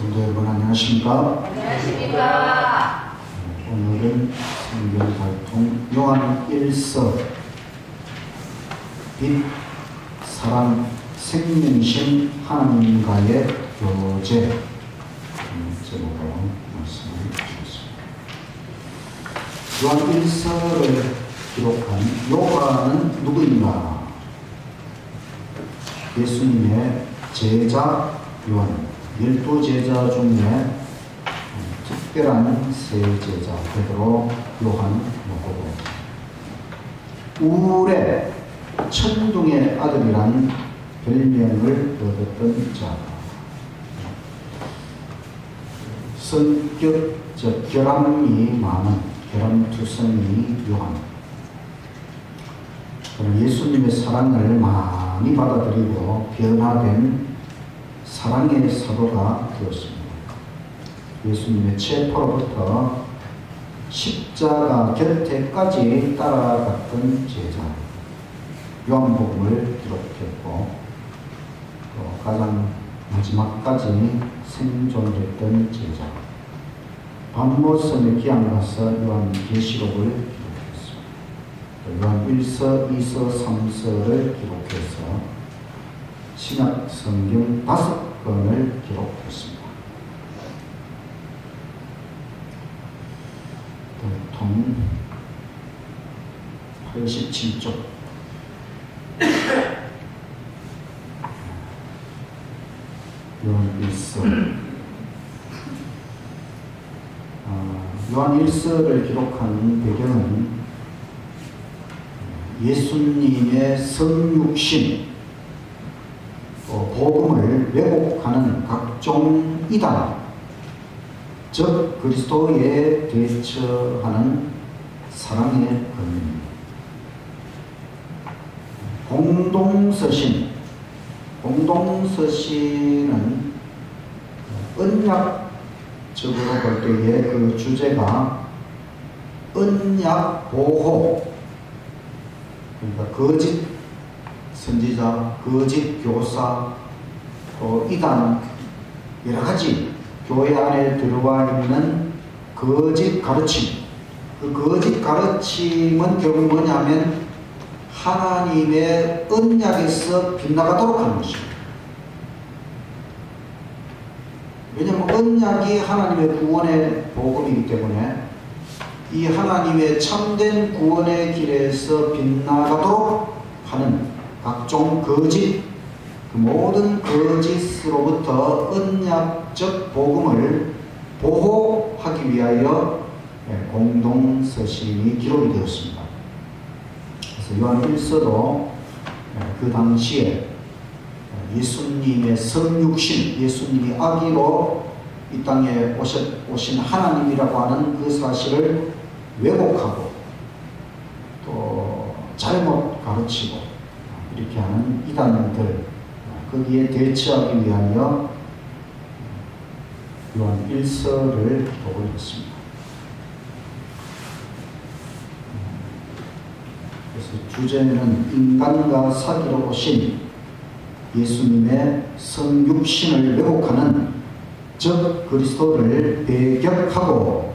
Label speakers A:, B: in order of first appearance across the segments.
A: 성도 여러분 안녕하십니까?
B: 안녕하십니까?
A: 오늘은 성경 발통 요한 1서 빛, 사랑, 생명이신 하나님과의 교제 제목으로 말씀을 주셨습니다. 요한 1서를 기록한 요한은 누구인가? 예수님의 제자 요한, 12제자 중에 특별한 세 제자 베드로, 요한, 야고보. 우울의 천둥의 아들이란 별명을 얻었던 자. 성격적 결함이 많은 결함투성이 요한. 그는 예수님의 사랑을 많이 받아들이고 변화된 사랑의 사도가 되었습니다. 예수님의 체포로부터 십자가 곁에까지 따라갔던 제자, 요한복음을 기록했고 또 가장 마지막까지 생존했던 제자, 반모섬에 기양가서 요한계시록을 기록했습니다. 요한 1서, 2서, 3서를 기록해서 신약 성경 5권을 기록했습니다. 통 87쪽. 요한 1서. 요한 1서를 기록한 배경은 예수님의 성육신, 복음을 왜곡하는 각종 이단, 즉 그리스도에 대처하는 사랑의 권위입니다. 공동서신은 언약적으로 볼 때의 그 주제가 언약 보호, 그러니까 거짓 선지자, 거짓 교사, 또 이단, 여러 가지 교회 안에 들어와 있는 거짓 가르침. 그 거짓 가르침은 결국 뭐냐면 하나님의 언약에서 빗나가도록 하는 것입니다. 왜냐하면 언약이 하나님의 구원의 복음이기 때문에 이 하나님의 참된 구원의 길에서 빗나가도록 하는 각종 거짓, 그 모든 거짓으로부터 언약적 복음을 보호하기 위하여 공동서신이 기록이 되었습니다. 그래서 요한 1서도 그 당시에 예수님의 성육신, 예수님이 아기로 이 땅에 오신 하나님이라고 하는 그 사실을 왜곡하고 또 잘못 가르치고 이렇게 하는 이단들, 거기에 대처하기 위하여 요한 1서를 기록을 했습니다. 그래서 주제는 인간과 사귀러 오신 예수님의 성육신을 왜곡하는, 즉 그리스도를 배격하고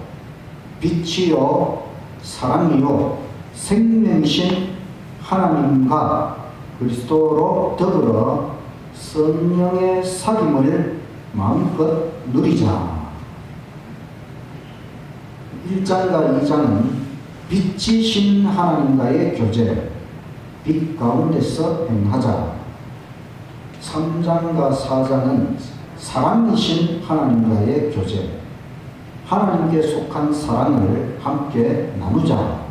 A: 빛이요 사랑이요 생명이신 하나님과 그리스도로 더불어 성령의 사귐을 마음껏 누리자. 1장과 2장은 빛이신 하나님과의 교제, 빛 가운데서 행하자. 3장과 4장은 사랑이신 하나님과의 교제, 하나님께 속한 사랑을 함께 나누자.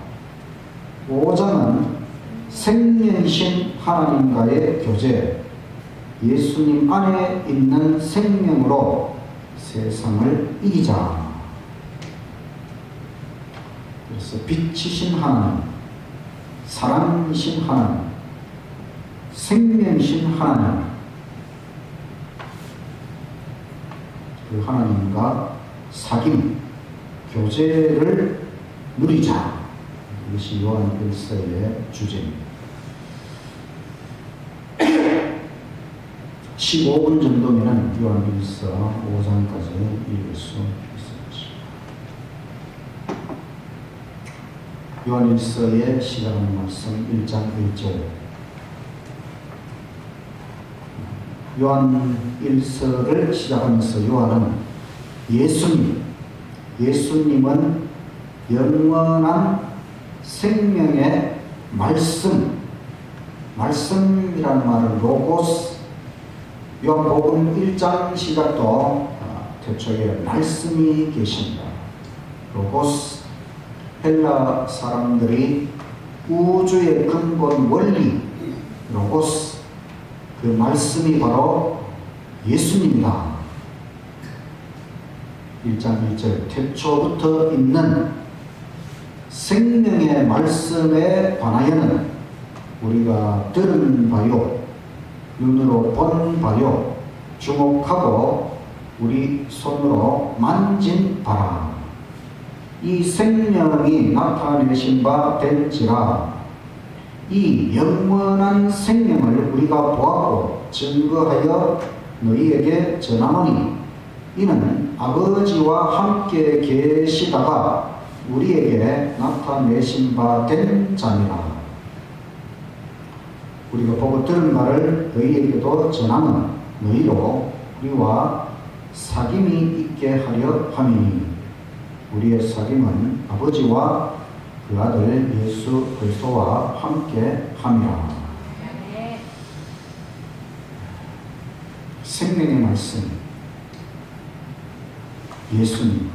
A: 5장은 생명이신 하나님과의 교제, 예수님 안에 있는 생명으로 세상을 이기자. 그래서 빛이신 하나님, 사랑이신 하나님, 생명이신 하나님, 그 하나님과 사귐, 교제를 누리자. 이것이 요한 1서의 주제입니다. 15분 정도면 요한일서 5장까지 읽을 수 있습니다. 요한일서의 시작하는 말씀 1장 1절. 요한일서를 시작하면서 요한은 예수님은 영원한 생명의 말씀이라는 말은 로고스, 요한복음 1장 시작도 태초에 말씀이 계신다. 로고스, 헬라 사람들이 우주의 근본 원리, 로고스, 그 말씀이 바로 예수님이다. 1장 1절, 태초부터 있는 생명의 말씀에 관하여는 우리가 들은 바요, 눈으로 본 바요, 주목하고 우리 손으로 만진 바라. 이 생명이 나타내신 바 된지라. 이 영원한 생명을 우리가 보았고 증거하여 너희에게 전하노니 이는 아버지와 함께 계시다가 우리에게 나타내신 바 된 자니라. 우리가 보고 들은 바를 너희에게도 전하는 너희로 우리와 사귐이 있게 하려 함이니 우리의 사귐은 아버지와 그 아들 예수 그리스도와 함께 함이라. 생명의 말씀, 예수님.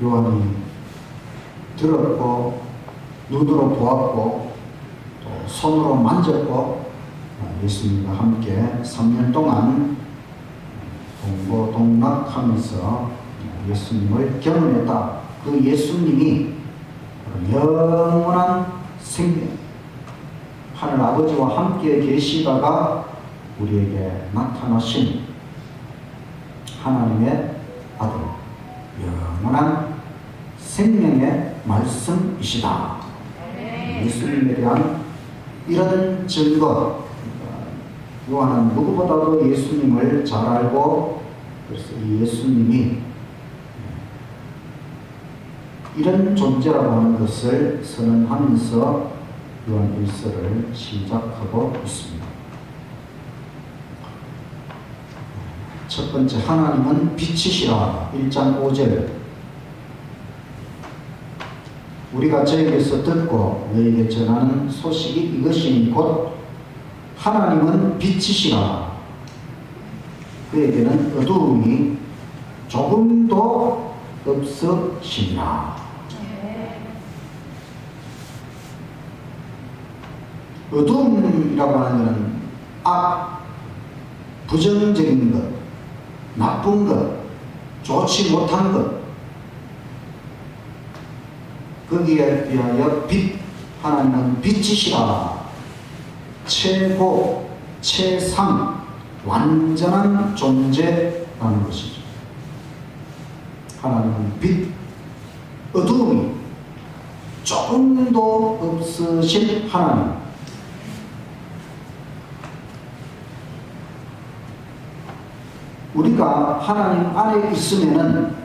A: 요한이 들었고 눈으로 보았고 또 손으로 만졌고 예수님과 함께 3년 동안 동고동락하면서 예수님을 경험했다. 그 예수님이 영원한 생명, 하늘 아버지와 함께 계시다가 우리에게 나타나신 하나님의 아들, 영원한 생명의 말씀이시다. 예수님에 대한 이런 증거, 요한은 누구보다도 예수님을 잘 알고 그래서 이 예수님이 이런 존재라고 하는 것을 선언하면서 요한일서를 시작하고 있습니다. 첫 번째, 하나님은 빛이시라. 1장 5절. 우리가 저에게서 듣고 너에게 전하는 소식이 이것이니 곧 하나님은 빛이시라. 그에게는 어두움이 조금도 없으시니라. 어두움이라고 하는 것은 악, 부정적인 것, 나쁜 것, 좋지 못한 것, 거기에 비하여 빛, 하나님은 빛이시라. 최고, 최상, 완전한 존재라는 것이죠. 하나님은 빛, 어두움이 조금도 없으신 하나님. 우리가 하나님 안에 있으면은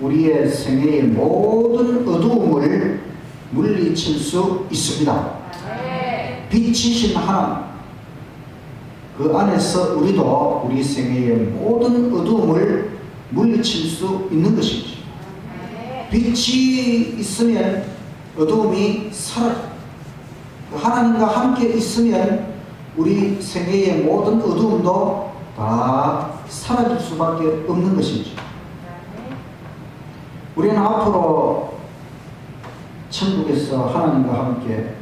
A: 우리의 생애의 모든 어두움을 물리칠 수 있습니다. 빛이신 하나님, 그 안에서 우리도 우리 생애의 모든 어두움을 물리칠 수 있는 것이죠. 빛이 있으면 어두움이 사라져. 하나님과 함께 있으면 우리 생애의 모든 어두움도 다 사라질 수밖에 없는 것이죠. 우리는 앞으로 천국에서 하나님과 함께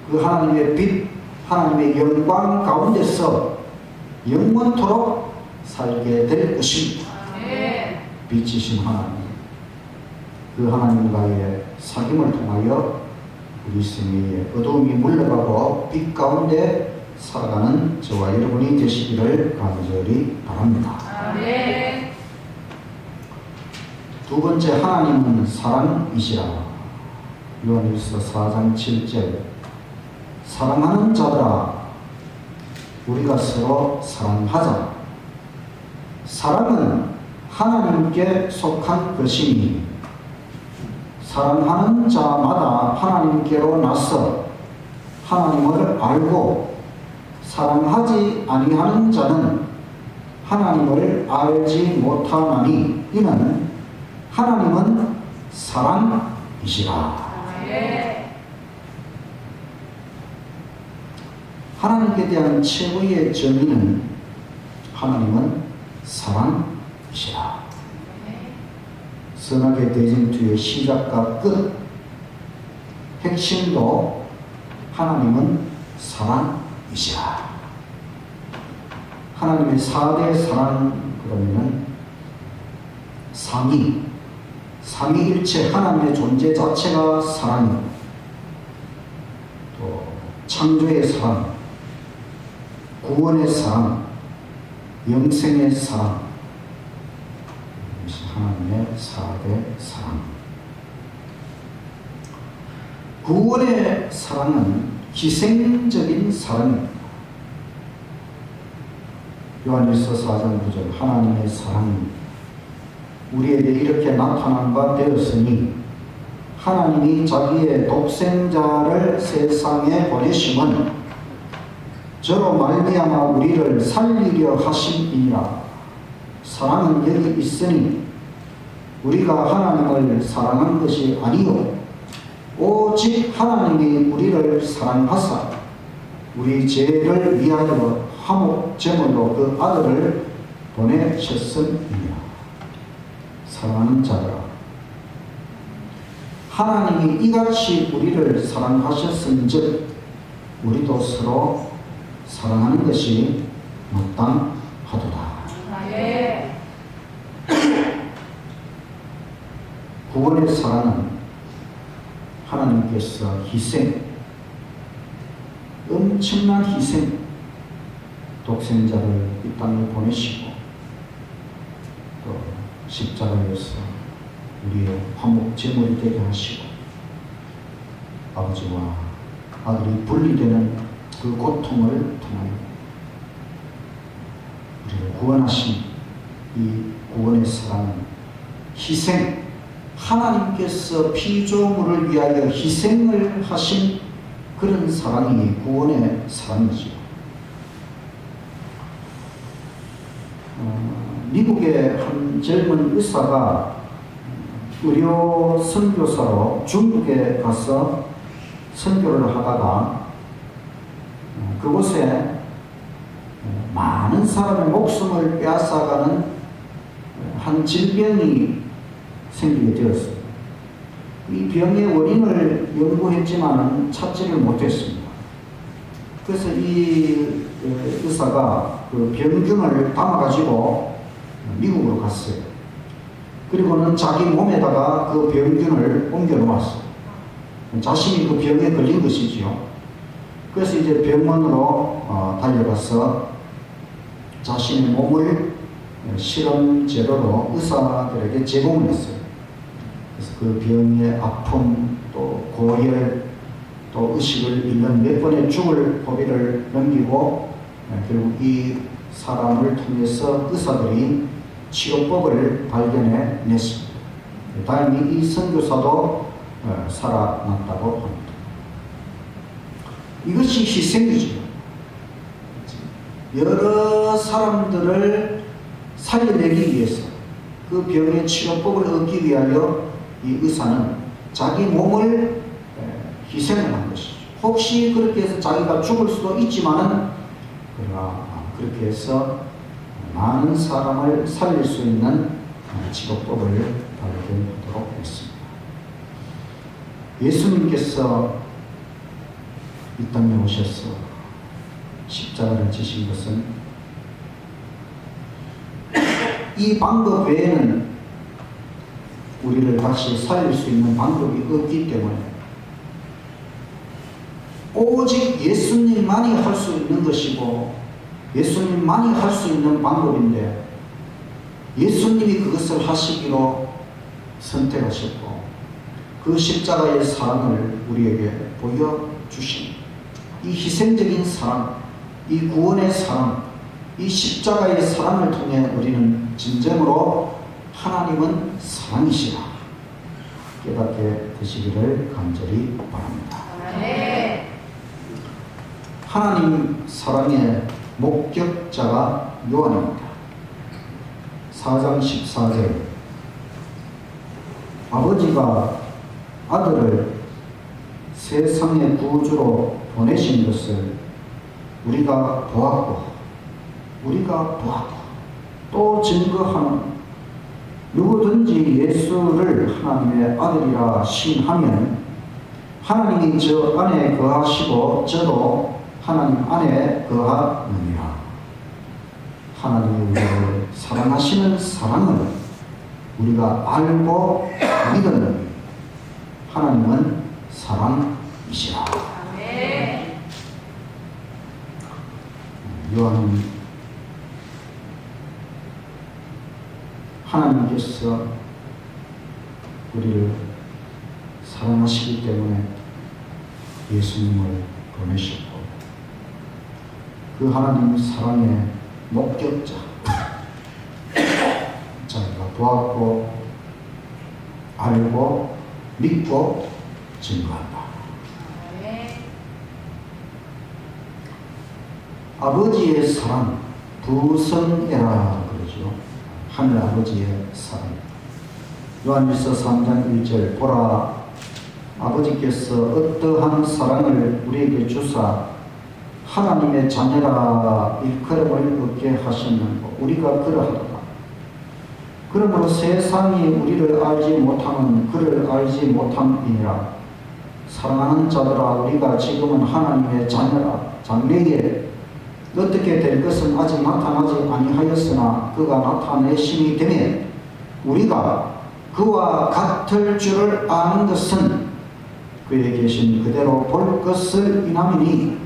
A: 그 하나님의 빛, 하나님의 영광 가운데서 영원토록 살게 될 것입니다. 빛이신 하나님, 그 하나님과의 사귐을 통하여 우리 생애의 어두움이 물러가고 빛 가운데 살아가는 저와 여러분이 되시기를 간절히 바랍니다. 두 번째, 하나님은 사랑이시라. 요한일서 4장 7절. 사랑하는 자들아, 우리가 서로 사랑하자. 사랑은 하나님께 속한 것이니 사랑하는 자마다 하나님께로 나서 하나님을 알고 사랑하지 아니하는 자는 하나님을 알지 못하나니 이는 하나님은 사랑이시라. 하나님께 대한 최고의 정의는 하나님은 사랑이시라. 선악의 대쟁투의 시작과 끝, 핵심도 하나님은 사랑이시라. 하나님의 4대 사랑 그러면은 삼위일체 하나님의 존재 자체가 사랑이고, 또 창조의 사랑, 구원의 사랑, 영생의 사랑, 이것이 하나님의 4대 사랑. 구원의 사랑은 희생적인 사랑입니다. 요한일서 4장 9절 하나님의 사랑이 우리에게 이렇게 나타난 바 되었으니 하나님이 자기의 독생자를 세상에 보내심은 저로 말미암아 우리를 살리려 하심이니라. 사랑은 여기 있으니 우리가 하나님을 사랑한 것이 아니요 오직 하나님이 우리를 사랑하사 우리 죄를 위하여 화목 제물로 그 아들을 보내셨음이니라. 사랑하는 자들아, 하나님이 이같이 우리를 사랑하셨은즉 우리도 서로 사랑하는 것이 마땅하도다. 구원의 사랑은 하나님께서 희생, 엄청난 희생, 독생자를 이 땅에 보내시고 또 십자가에서 우리의 화목 제물이 되게 하시고 아버지와 아들이 분리되는 그 고통을 통하여 우리를 구원하신 이 구원의 사랑은 희생, 하나님께서 피조물을 위하여 희생을 하신 그런 사랑이 구원의 사랑이죠. 미국의 한 젊은 의사가 의료 선교사로 중국에 가서 선교를 하다가 그곳에 많은 사람의 목숨을 빼앗아가는 한 질병이 생기게 되었습니다. 이 병의 원인을 연구했지만 찾지를 못했습니다. 그래서 이 의사가 그 병균을 담아가지고 미국으로 갔어요. 그리고는 자기 몸에다가 그 병균을 옮겨 놓았어요. 자신이 그 병에 걸린 것이지요. 그래서 이제 병원으로 달려가서 자신의 몸을 실험 재료로 의사들에게 제공을 했어요. 그래서 그 병의 아픔, 또 고열, 또 의식을 잃는 몇 번의 죽을 고비를 넘기고 결국 이 사람을 통해서 의사들이 치료법을 발견해 냈습니다. 다행히 이 선교사도 살아났다고 합니다. 이것이 희생이죠. 여러 사람들을 살려내기 위해서 그 병의 치료법을 얻기 위하여 이 의사는 자기 몸을 희생을 한 것이죠. 혹시 그렇게 해서 자기가 죽을 수도 있지만은 그러나 그렇게 해서 많은 사람을 살릴 수 있는 치료법을 발견하도록 했습니다. 예수님께서 이 땅에 오셔서 십자가를 지신 것은 이 방법 외에는 우리를 다시 살릴 수 있는 방법이 없기 때문에 오직 예수님만이 할 수 있는 것이고 예수님만이 할 수 있는 방법인데 예수님이 그것을 하시기로 선택하셨고 그 십자가의 사랑을 우리에게 보여주신 이 희생적인 사랑, 이 구원의 사랑, 이 십자가의 사랑을 통해 우리는 진정으로 하나님은 사랑이시라 깨닫게 되시기를 간절히 바랍니다.
B: 네.
A: 하나님 사랑의 목격자가 요한입니다. 4장 14절 아버지가 아들을 세상의 구주로 보내신 것을 우리가 보았고 또 증거하는 누구든지 예수를 하나님의 아들이라 신하면 하나님이 저 안에 거하시고 저도 하나님 안에 거하느니라. 하나님이 우리를 사랑하시는 사랑을 우리가 알고 믿는 하나님은 사랑이시라.
B: 네.
A: 요한은 하나님께서 우리를 사랑하시기 때문에 예수님을 보내셨고 그 하나님 사랑의 목격자 자기가 보았고 알고 믿고 증거한다.
B: 네.
A: 아버지의 사랑 부성애라 그러죠. 하늘 아버지의 사랑. 요한일서 3장 1절 보라 아버지께서 어떠한 사랑을 우리에게 주사 하나님의 자녀라 일컬음을 얻게 하셨는고 우리가 그러하도다. 그러므로 세상이 우리를 알지 못하면 그를 알지 못함이니라. 사랑하는 자들아 우리가 지금은 하나님의 자녀라. 장래에 어떻게 될 것은 아직 나타나지 아니하였으나 그가 나타내심이 되면 우리가 그와 같을 줄을 아는 것은 그에 계신 그대로 볼 것을 인함이니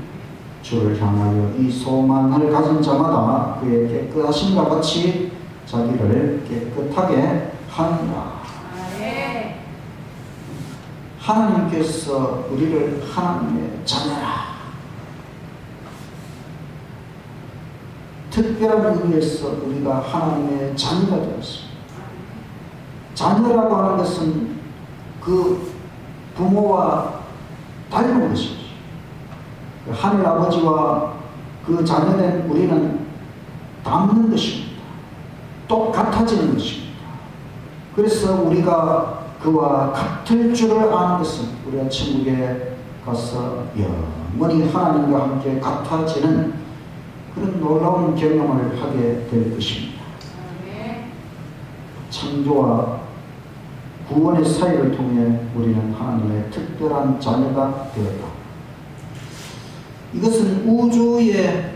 A: 주를 향하여 이 소망을 가진 자마다 그의 깨끗하심과 같이 자기를 깨끗하게 하느라.
B: 네.
A: 하나님께서 우리를 하나님의 자녀라. 특별한 의미에서 우리가 하나님의 자녀가 되었습니다. 자녀라고 하는 것은 그 부모와 닮은 것이죠. 하늘 아버지와 그 자녀된 우리는 닮는 것입니다. 똑같아지는 것입니다. 그래서 우리가 그와 같을 줄을 아는 것은 우리가 천국에 가서 영원히 하나님과 함께 같아지는 그런 놀라운 경험을 하게 될 것입니다.
B: 네.
A: 창조와 구원의 사이를 통해 우리는 하나님의 특별한 자녀가 되었다. 이것은 우주의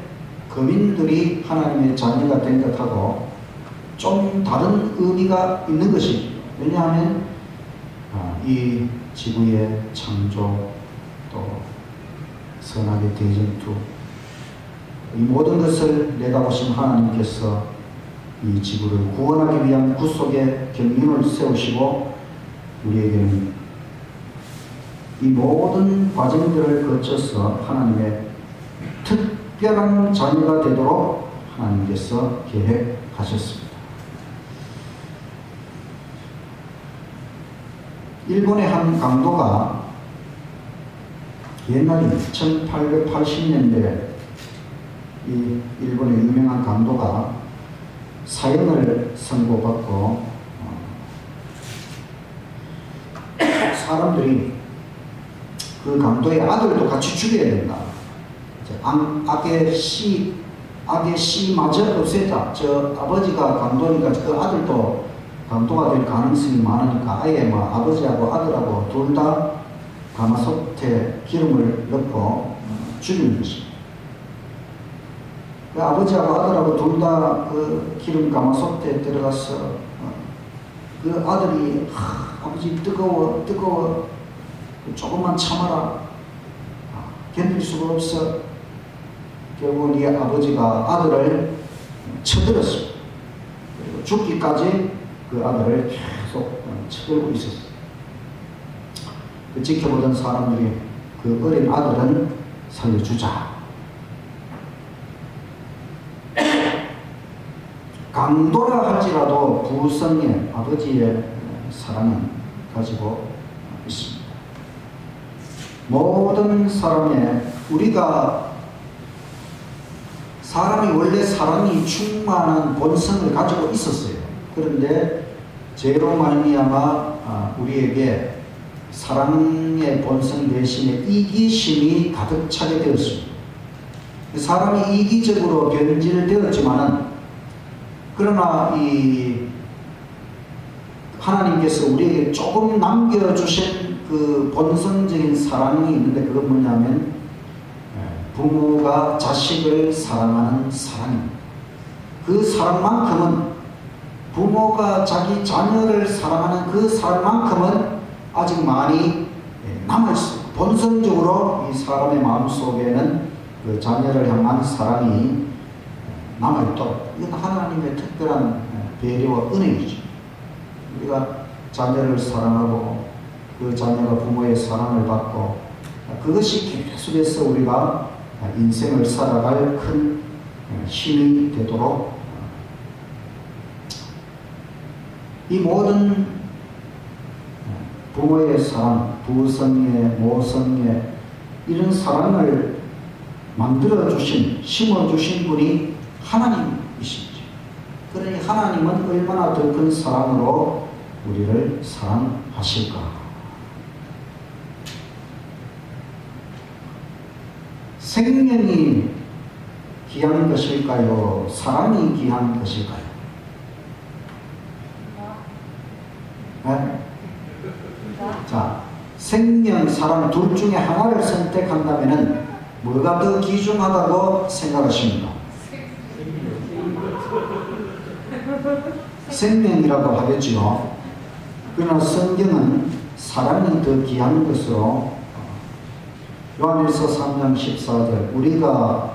A: 거민들이 하나님의 자녀가 된 것하고 좀 다른 의미가 있는 것이죠. 왜냐하면 이 지구의 창조 또 선악의 대전투 이 모든 것을 내다보신 하나님께서 이 지구를 구원하기 위한 구속의 경륜을 세우시고 우리에게는 이 모든 과정들을 거쳐서 하나님의 특별한 자녀가 되도록 하나님께서 계획하셨습니다. 일본의 한 강도가 옛날에 1880년대 이 일본의 유명한 강도가 사형을 선고받고 사람들이 그 강도의 아들도 같이 죽여야 된다. 악의 씨마저 없애자. 저 아버지가 강도니까 그 아들도 강도가 될 가능성이 많으니까 아예 아버지하고 아들하고 둘 다 가마솥에 기름을 넣고 죽이는 것입니다. 그 아버지하고 아들하고 둘 다 그 기름 가마솥에 들어가서 그 아들이 아버지 뜨거워 조금만 참아라 견딜 수가 없어. 결국 이 아버지가 아들을 쳐들었습니다. 그리고 죽기까지 그 아들을 계속 쳐들고 있었어요. 그 지켜보던 사람들이 그 어린 아들은 살려주자. 강도라 할지라도 부성의 아버지의 사랑은 가지고 있습니다. 모든 우리가 사람이 원래 사랑이 충만한 본성을 가지고 있었어요. 그런데 죄로 말미암아 우리에게 사랑의 본성 대신에 이기심이 가득 차게 되었습니다. 사람이 이기적으로 변질되었지만은 그러나 이 하나님께서 우리에게 조금 남겨주신 그 본성적인 사랑이 있는데 그건 뭐냐면 부모가 자식을 사랑하는 사랑입니다. 그 사랑만큼은 부모가 자기 자녀를 사랑하는 그 사랑만큼은 아직 많이 남아있어요. 본성적으로 이 사람의 마음속에는 그 자녀를 향한 사랑이 남아있도록 이건 하나님의 특별한 배려와 은혜이죠. 우리가 자녀를 사랑하고 그 자녀가 부모의 사랑을 받고 그것이 계속해서 우리가 인생을 살아갈 큰 힘이 되도록 이 모든 부모의 사랑, 부성의, 모성의 이런 사랑을 만들어주신, 심어주신 분이 하나님이시죠. 그러니 하나님은 얼마나 더 큰 사랑으로 우리를 사랑하실까. 생명이 귀한 것일까요? 사랑이 귀한 것일까요? 네? 자, 생명, 사랑 둘 중에 하나를 선택한다면 뭐가 더 귀중하다고 생각하십니까? 생명이라고 하겠지요. 그러나 성경은 사랑이 더 귀한 것으로 요한일서 3장 14절 우리가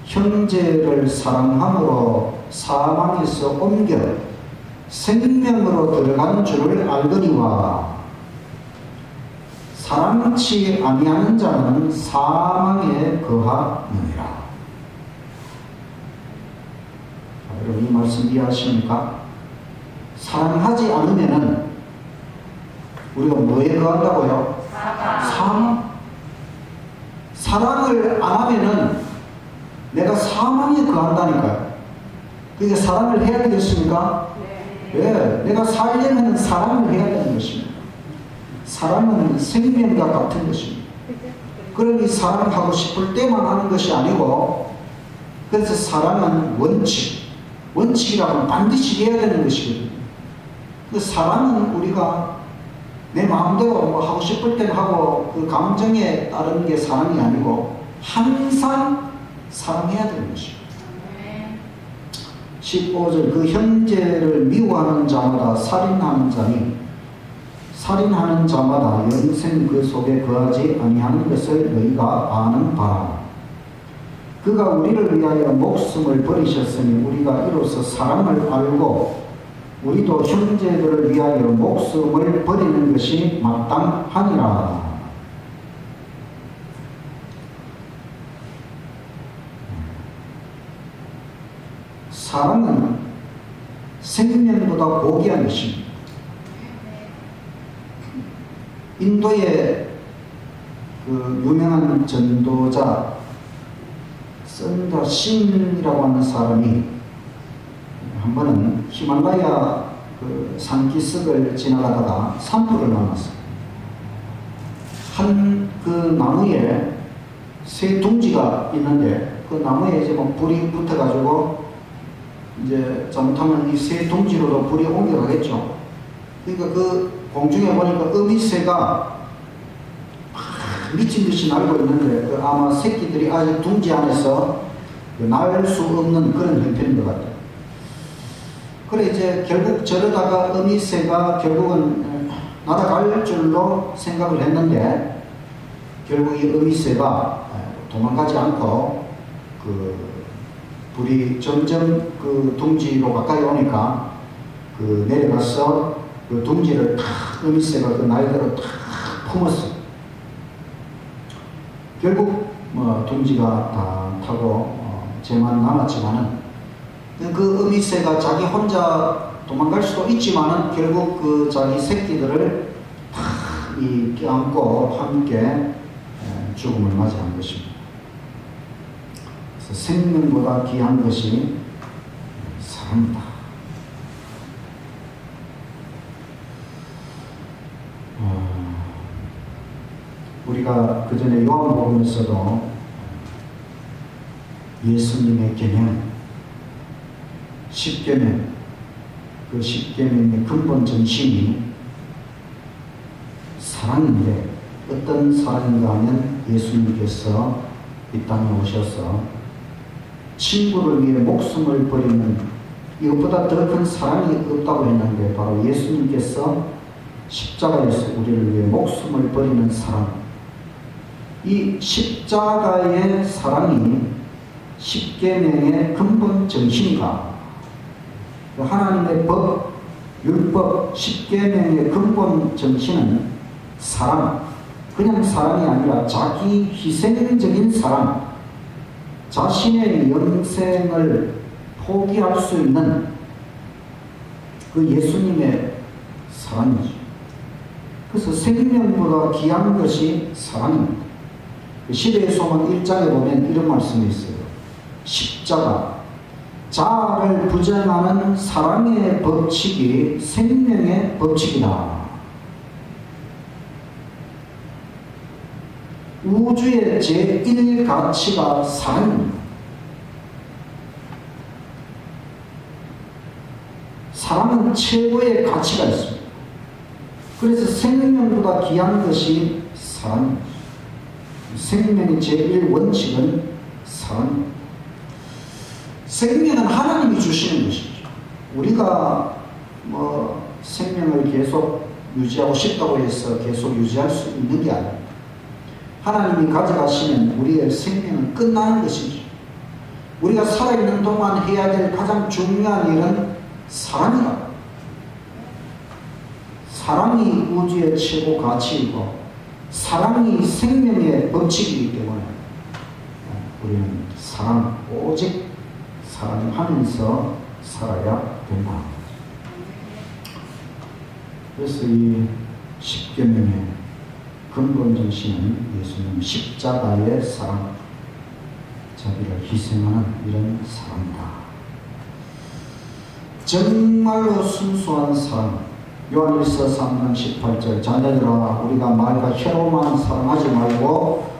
A: 형제를 사랑함으로 사망에서 옮겨 생명으로 들어간 줄을 알거니와 사랑치 아니하는 자는 사망에 거하느니라. 여러분 이 말씀 이해하십니까? 사랑하지 않으면은 우리가 뭐에 거한다고요? 사망. 사랑을 안 하면은 내가 사망에 거한다니까요. 그러니까 사랑을 해야 되겠습니까? 네. 내가 살려면 사랑을 해야 되는 것입니다. 사랑은 생명과 같은 것입니다. 그러니 사랑하고 싶을 때만 하는 것이 아니고 그래서 사랑은 원칙이라고 반드시 해야 되는 것이거든요. 그 사랑은 우리가 내 마음대로 뭐 하고 싶을 땐 하고 그 감정에 따르는 게 사랑이 아니고 항상 사랑해야 되는 것입니다. 15절 그 형제를 미워하는 자마다 살인하는 자니 살인하는 자마다 영생 그 속에 거하지 아니하는 것을 너희가 아는 바라. 그가 우리를 위하여 목숨을 버리셨으니 우리가 이로써 사랑을 알고 우리도 형제들을 위하여 목숨을 버리는 것이 마땅하니라. 사랑은 생명보다 고귀한 것입니다. 인도의 그 유명한 전도자 선다 신이라고 하는 사람이 한 번은 히말라야 그 산기슭을 지나가다가 산불을 만났어요. 한 그 나무에 새 둥지가 있는데 그 나무에 이제 뭐 불이 붙어가지고 이제 잘못하면 이 새 둥지로도 불이 옮겨가겠죠. 그러니까 그 공중에 보니까 어미새가 미친 듯이 날고 있는데 그 아마 새끼들이 아직 둥지 안에서 날 수 없는 그런 형태인 것 같아요. 그래 이제 결국 저러다가 어미새가 결국은 날아갈 줄로 생각을 했는데 결국 이 어미새가 도망가지 않고 그 불이 점점 그 둥지로 가까이 오니까 그 내려가서 그 둥지를 탁 어미새가 그 날개로 탁 품었어요. 결국 뭐 둥지가 다 타고 쟤만 남았지만은 그 어미새가 자기 혼자 도망갈 수도 있지만은 결국 그 자기 새끼들을 다 이 껴안고 함께 죽음을 맞이한 것입니다. 그래서 생명보다 귀한 것이 사람이다. 우리가 그 전에 요한복음에서도 예수님의 계명, 십계명, 그 십계명의 근본 정신이 사랑인데 어떤 사랑인가 하면 예수님께서 이 땅에 오셔서 친구를 위해 목숨을 버리는 이것보다 더 큰 사랑이 없다고 했는데 바로 예수님께서 십자가에서 우리를 위해 목숨을 버리는 사랑, 이 십자가의 사랑이 십계명의 근본 정신이다. 하나님의 법, 율법, 십계명의 근본 정신은 사랑, 그냥 사랑이 아니라 자기 희생적인 사랑, 자신의 영생을 포기할 수 있는 그 예수님의 사랑이죠. 그래서 생명보다 귀한 것이 사랑입니다. 시대의 소망 1장에 보면 이런 말씀이 있어요. 십자가, 자아를 부정하는 사랑의 법칙이 생명의 법칙이다. 우주의 제1가치가 사랑입니다. 사랑은 최고의 가치가 있습니다. 그래서 생명보다 귀한 것이 사랑입니다. 생명의 제1원칙은 사랑입니다. 생명은 하나님이 주시는 것이죠. 우리가 생명을 계속 유지하고 싶다고 해서 계속 유지할 수 있는 게 아닙니다. 하나님이 가져가시면 우리의 생명은 끝나는 것이죠. 우리가 살아있는 동안 해야 될 가장 중요한 일은 사랑이다. 사랑이 우주의 최고 가치이고 사랑이 생명의 법칙이기 때문에 우리는 사랑, 오직 사랑하면서 살아야 된다. 그래서 이 십계명의 근본 정신은 예수님 십자가의 사랑, 자기를 희생하는 이런 사랑이다. 정말로 순수한 사랑. 요한일서 3장 18절 자녀들아 우리가 말과 혀로만 사랑하지 말고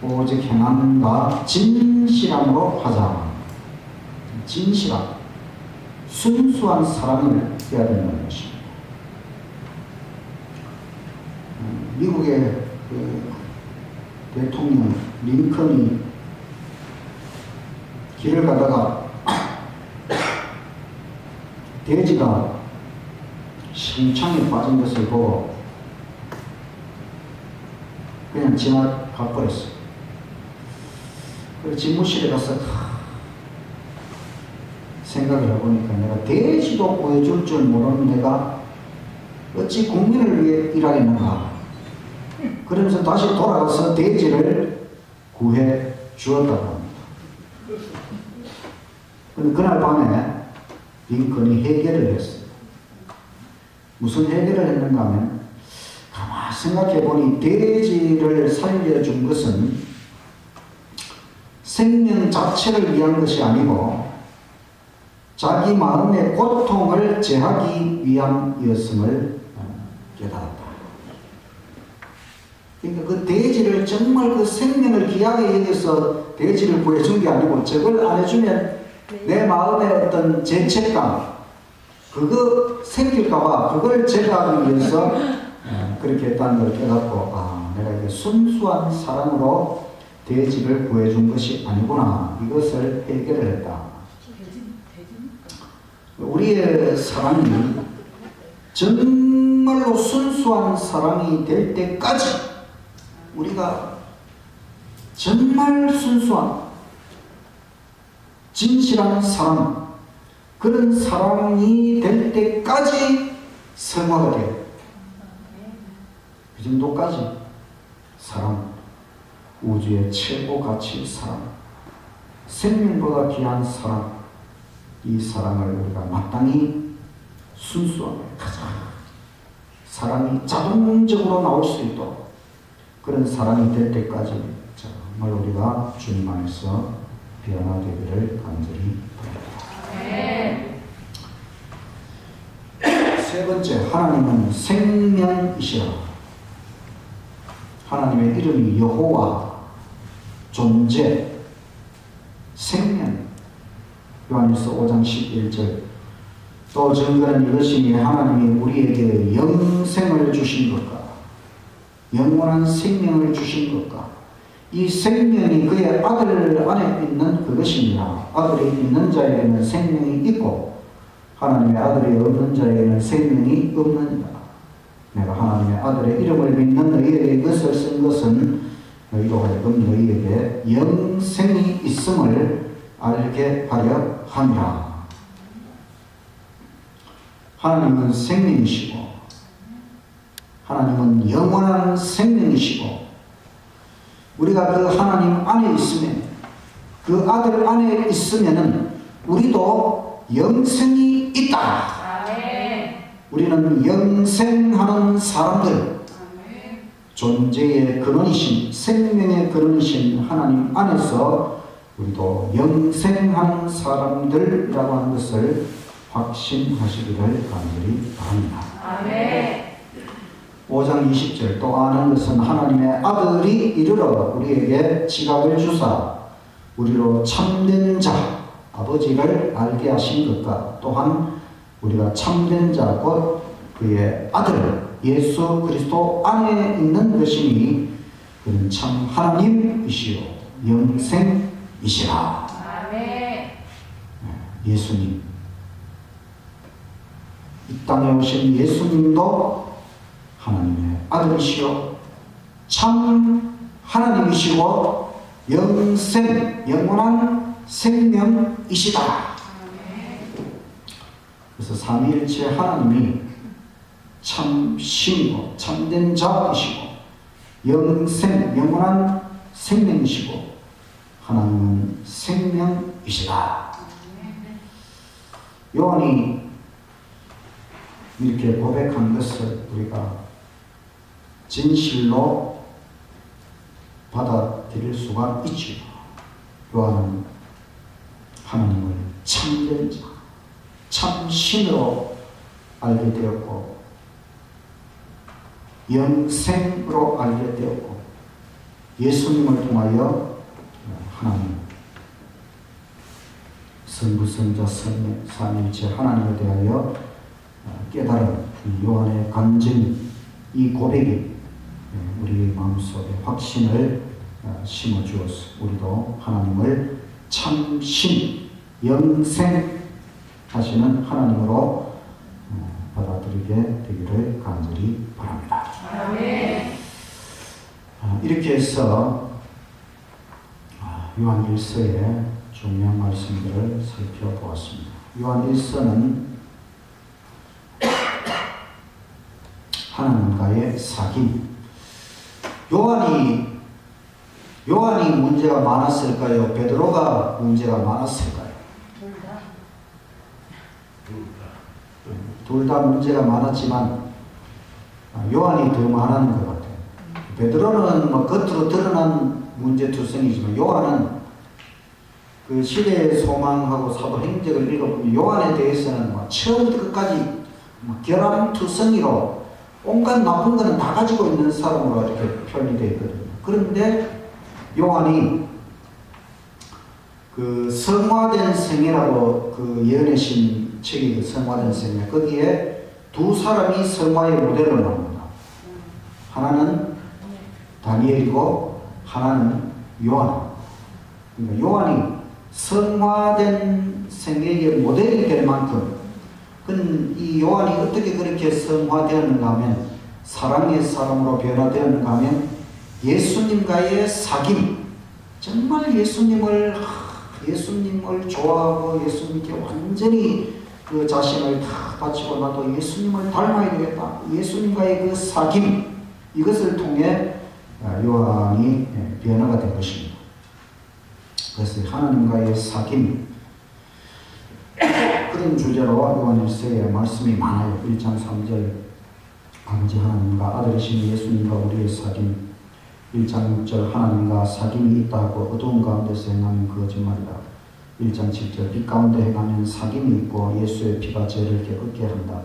A: 오직 행함과 진실함으로 하자. 진실함, 순수한 사랑을 해야 된다는 것입니다. 미국의 대통령 링컨이 길을 가다가 돼지가 심창에 빠진 것을 보고 그냥 지나가 버렸어요. 그래서 집무실에 가서 생각을 해보니까 내가 돼지도 구해줄 줄 모르는 내가 어찌 국민을 위해 일하겠는가. 그러면서 다시 돌아가서 돼지를 구해 주었다고 합니다. 그런데 그날 밤에 링컨이 해결을 했어요. 무슨 해결을 했는가 하면 가만히 생각해보니 돼지를 살려준 것은 생명 자체를 위한 것이 아니고 자기 마음의 고통을 제하기 위함이었음을 깨달았다. 그러니까 그 돼지를 정말 그 생명을 귀하게 여겨서 돼지를 구해준 게 아니고 저걸 안 해주면 내 마음의 어떤 죄책감 그거 생길까봐 그걸 제거하기 위해서 그렇게 했다는 걸 깨닫고 내가 이게 순수한 사랑으로 돼지를 구해준 것이 아니구나. 이것을 해결을 했다. 우리의 사랑이 정말로 순수한 사랑이 될 때까지 우리가 정말 순수한 진실한 사랑, 그런 사랑이 될 때까지 성화가 돼요. 그 정도까지 사랑, 우주의 최고 가치 사랑, 생명보다 귀한 사랑, 이 사랑을 우리가 마땅히 순수하게 가장 사랑이 자동적으로 나올 수 있도록 그런 사랑이 될 때까지 정말 우리가 주님 안에서 변화되기를 간절히 바랍니다. 세 번째, 하나님은 생명이시라. 하나님의 이름이 여호와, 존재, 생명. 요한일서 5장 11절. 또 증거는 이것이니 하나님이 우리에게 영생을 주신 것과 영원한 생명을 주신 것과 이 생명이 그의 아들 안에 있는 그것입니다. 아들이 있는 자에게는 생명이 있고 하나님의 아들이 없는 자에게는 생명이 없느니라. 내가 하나님의 아들의 이름을 믿는 너희에게 이것을 쓴 것은 너희로 하여금 너희에게 영생이 있음을 알게 하려 함이라. 하나님은 생명이시고 하나님은 영원한 생명이시고 우리가 그 하나님 안에 있으면 그 아들 안에 있으면은 우리도 영생이 있다. 우리는 영생하는 사람들, 존재의 근원이신 생명의 근원이신 하나님 안에서 우리도 영생하는 사람들이라고 하는 것을 확신하시기를 간절히 바랍니다.
B: 아멘.
A: 5장 20절. 또 아는 것은 하나님의 아들이 이르러 우리에게 지각을 주사 우리로 참된 자 아버지를 알게 하신 것과 또한 우리가 참된 자 곧 그의 아들 예수 그리스도 안에 있는 것이니 그는 참 하나님이시요 영생이시라.
B: 아멘.
A: 예수님, 이 땅에 오신 예수님도 하나님의 아들이시요 참 하나님이시고 영원한 생명이시다. 그래서 삼위일체 하나님이 참 신이고 참된 자이시고 영원한 생명이시고 하나님은 생명이시다. 요한이 이렇게 고백한 것을 우리가 진실로 받아들일 수가 있죠. 요한은 하나님을 참된 자, 참신으로 알게 되었고 영생으로 알게 되었고 예수님을 통하여 하나님 성부, 성자, 삼위일체 하나님에 대하여 깨달은 이 요한의 감정이 이 고백이 우리 마음속에 확신을 심어주어서 우리도 하나님을 참신 영생 하시는 하나님으로 받아들이게 되기를 간절히 바랍니다.
B: 아멘.
A: 이렇게 해서 요한 1서의 중요한 말씀들을 살펴보았습니다. 요한 1서는 하나님과의 사귐. 요한이 문제가 많았을까요? 베드로가 문제가 많았을까요? 둘 다 문제가 많았지만 요한이 더 많은 것 같아요. 베드로는 겉으로 드러난 문제투성이지만 요한은 그 시대의 소망하고 사도행적을 읽어보면 요한에 대해서는 처음부터 끝까지 결함투성이로 온갖 나쁜 거는 다 가지고 있는 사람으로 이렇게 표현이 되어 있거든요. 그런데 요한이 그 성화된 생애라고 그 예언의 신 책이 그 성화된 생애, 거기에 두 사람이 성화의 모델로 나옵니다. 하나는 다니엘이고 하나는 요한. 그러니까 요한이 성화된 생애의 모델이 될 만큼 이 요한이 어떻게 그렇게 성화되었는가 하면 사랑의 사람으로 변화되었는가 하면 예수님과의 사귐, 정말 예수님을 좋아하고 예수님께 완전히 그 자신을 다 바치고 나도 예수님을 닮아야 되겠다. 예수님과의 그 사귐, 이것을 통해 요한이 변화가 된 것입니다. 그래서 하나님과의 사귐, 요한일서와 요한일서에 말씀이 많아요. 1장 3절 아버지 하나님과 아들이신 예수님과 우리의 사귐, 1장 6절 하나님과 사귐이 있다 하고 어두운 가운데서 행하면 거짓말이다. 1장 7절 빛 가운데 행하면 사귐이 있고 예수의 피가 죄를 깨끗게 한다.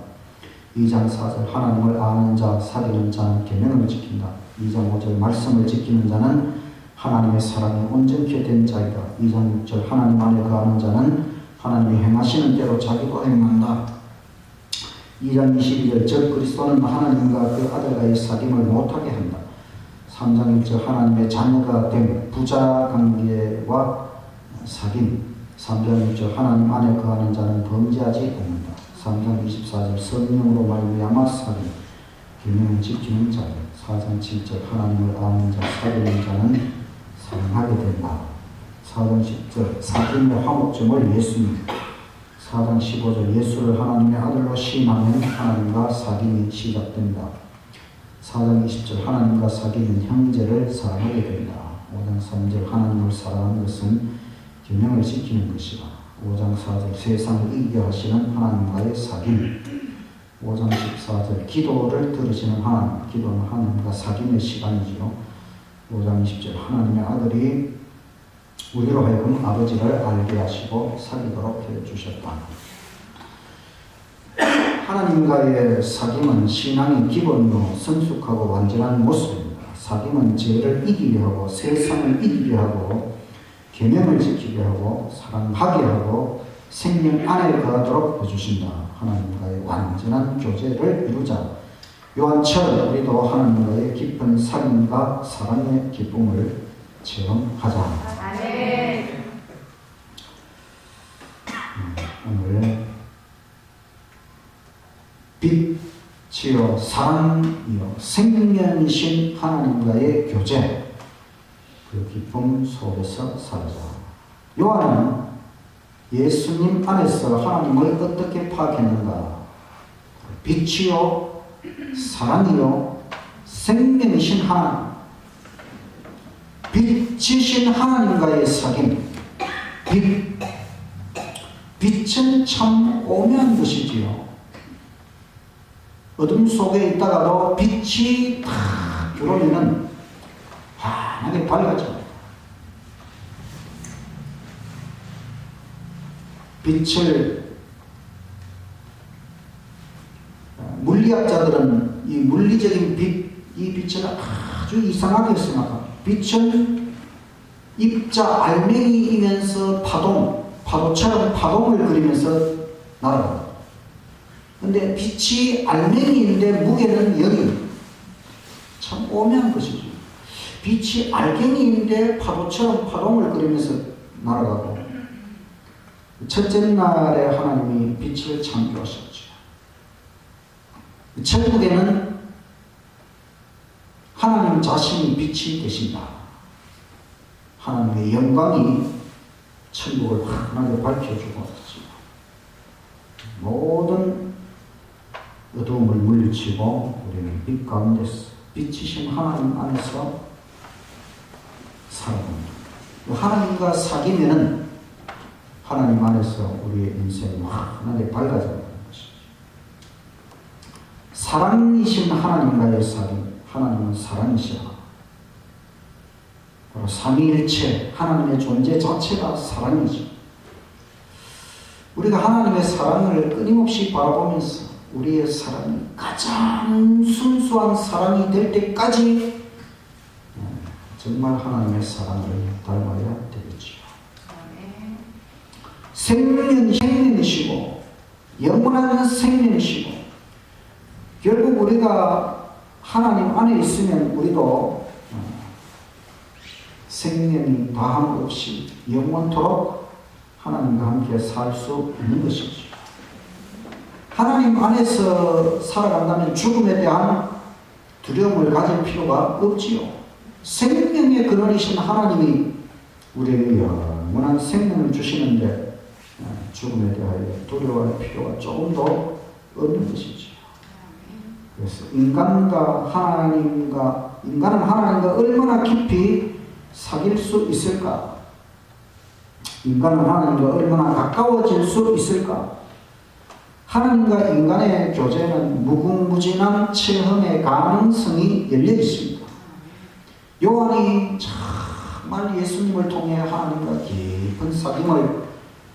A: 2장 4절 하나님을 아는 자 사귀는 자는 계명을 지킨다. 2장 5절 말씀을 지키는 자는 하나님의 사랑이 온전케 된 자이다. 2장 6절 하나님 안에 거하는 자는 하나님이 행하시는 대로 자기도 행한다. 2장 22절 즉 그리스도는 하나님과 그 아들과의 사귐을 못하게 한다. 3장 1절 하나님의 자녀가 됨 부자 관계와 사귐. 3장 6절 하나님 안에 거하는 자는 범죄하지 않는다. 3장 24절 성령으로 말미암아 사귐 계명을 지키는 자들. 4장 7절 하나님을 아는 자 사귀는 자는 사랑하게 된다. 4장 10절 사귐의 화목점을 예수님. 4장 15절 예수를 하나님의 아들로 시인하면 하나님과 사귐이 시작된다. 4장 20절 하나님과 사귀는 형제를 사랑하게 된다. 5장 3절 하나님을 사랑하는 것은 계명을 지키는 것이다. 5장 4절 세상을 이기게 하시는 하나님과의 사귐. 5장 14절 기도를 들으시는 하나님. 기도는 하나님과 사귐의 시간이지요. 5장 20절 하나님의 아들이 우리로 하여금 아버지를 알게 하시고 사귀도록 해주셨다. 하나님과의 사귐은 신앙의 기본으로 성숙하고 완전한 모습입니다. 사귐은 죄를 이기게 하고 세상을 이기게 하고 계명을 지키게 하고 사랑하게 하고 생명 안에 거하도록 해주신다. 하나님과의 완전한 교제를 이루자. 요한처럼 우리도 하나님과의 깊은 사귐과 사랑의 기쁨을 체험하자.
B: 아멘.
A: 오늘 빛이요 사랑이요 생명이신 하나님과의 교제, 그 기쁨 속에서 살자. 요한은 예수님 안에서 하나님을 어떻게 파악했는가? 빛이요 사랑이요 생명이신 하나님, 빛이신 하나님과의 사귐. 빛은 참 오묘한 것이지요. 어둠 속에 있다가도 빛이 탁 들어오면은 환하게 밝아집니다. 빛을 물리학자들은 이 물리적인 빛, 이 빛을 아주 이상하게 생각합니다. 빛은 입자 알맹이이면서 파도처럼 파동을 그리면서 날아갑니다. 근데 빛이 알맹이인데 무게는 0입니다. 참 오묘한 것이죠. 빛이 알갱이인데 파도처럼 파동을 그리면서 날아가고, 첫째 날에 하나님이 빛을 창조하셨죠. 천국에는 하나님 자신이 빛이 되신다. 하나님의 영광이 천국을 환하게 밝혀주고 있죠. 모든 어두움을 물리치고 우리는 빛 가운데서 빛이신 하나님 안에서 살아갑니다. 하나님과 사귀면은 하나님 안에서 우리의 인생이 환하게 밝아져가는 것이죠. 사랑이신 하나님과의 사귐. 하나님은 사랑이시라. 바로 삼위일체 하나님의 존재 자체가 사랑이죠. 우리가 하나님의 사랑을 끊임없이 바라보면서 우리의 사랑이 가장 순수한 사랑이 될 때까지 정말 하나님의 사랑을 닮아야 되겠지요. 생명이시고 영원한 생명이시고, 결국 우리가 하나님 안에 있으면 우리도 생명이 다함 없이 영원토록 하나님과 함께 살 수 있는 것이죠. 하나님 안에서 살아간다면 죽음에 대한 두려움을 가질 필요가 없지요. 생명의 근원이신 하나님이 우리에게 영원한 생명을 주시는데 죽음에 대하여 두려워할 필요가 조금 더 없는 것이죠. 그래서 인간은 하나님과 얼마나 깊이 사귈 수 있을까? 인간은 하나님과 얼마나 가까워질 수 있을까? 하나님과 인간의 교제는 무궁무진한 체험의 가능성이 열려 있습니다. 요한이 정말 예수님을 통해 하나님과 깊은 사귐을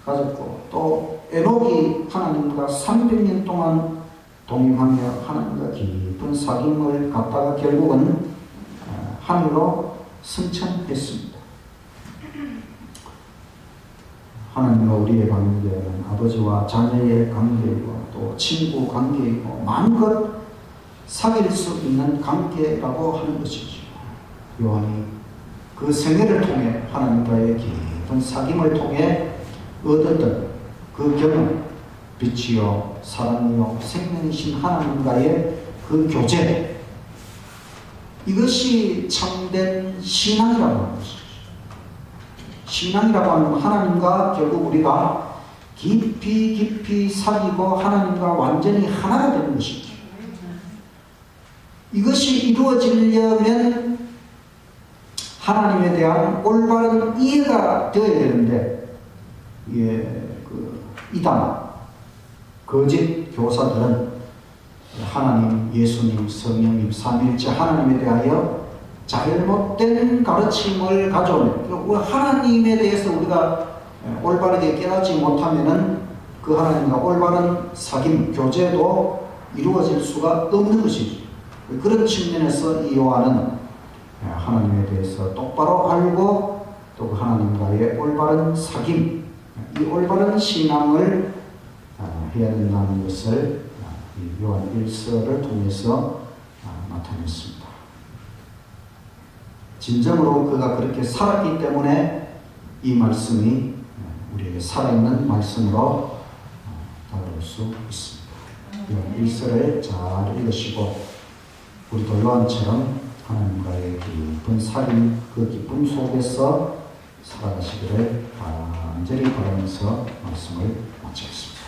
A: 가졌고, 또 에녹이 하나님과 300년 동안 동행하며 하나님과 깊은 사귐을 갖다가 결국은 하늘로 승천했습니다. 하나님과 우리의 관계는 아버지와 자녀의 관계이고 또 친구 관계이고 마음껏 사귈 수 있는 관계라고 하는 것이죠. 요한이 그 생애를 통해 하나님과의 깊은 사귐을 통해 얻었던 그 경험, 빛이요 사랑이요 생명이신 하나님과의 그 교제, 이것이 참된 신앙이라고 하는 것이죠. 신앙이라고 하는 하나님과 결국 우리가 깊이 사귀고 하나님과 완전히 하나가 되는 것이죠. 이것이 이루어지려면 하나님에 대한 올바른 이해가 되어야 되는데, 이단, 거짓 교사들은 하나님, 예수님, 성령님, 삼위일체 하나님에 대하여 잘못된 가르침을 가져오는, 하나님에 대해서 우리가 올바르게 깨닫지 못하면은 그 하나님과 올바른 사귐, 교제도 이루어질 수가 없는 것이죠. 그런 측면에서 이 요한은 하나님에 대해서 똑바로 알고 또 그 하나님과의 올바른 사귐, 이 올바른 신앙을 해야 된다는 것을 요한 1서를 통해서 나타냈습니다. 진정으로 그가 그렇게 살았기 때문에 이 말씀이 우리에게 살아있는 말씀으로 다가올 수 있습니다. 요한 1서를 잘 읽으시고 우리도 요한처럼 하나님과의 깊은 사귐, 그 기쁨 속에서 살아가시기를 간절히 바라면서 말씀을 마치겠습니다.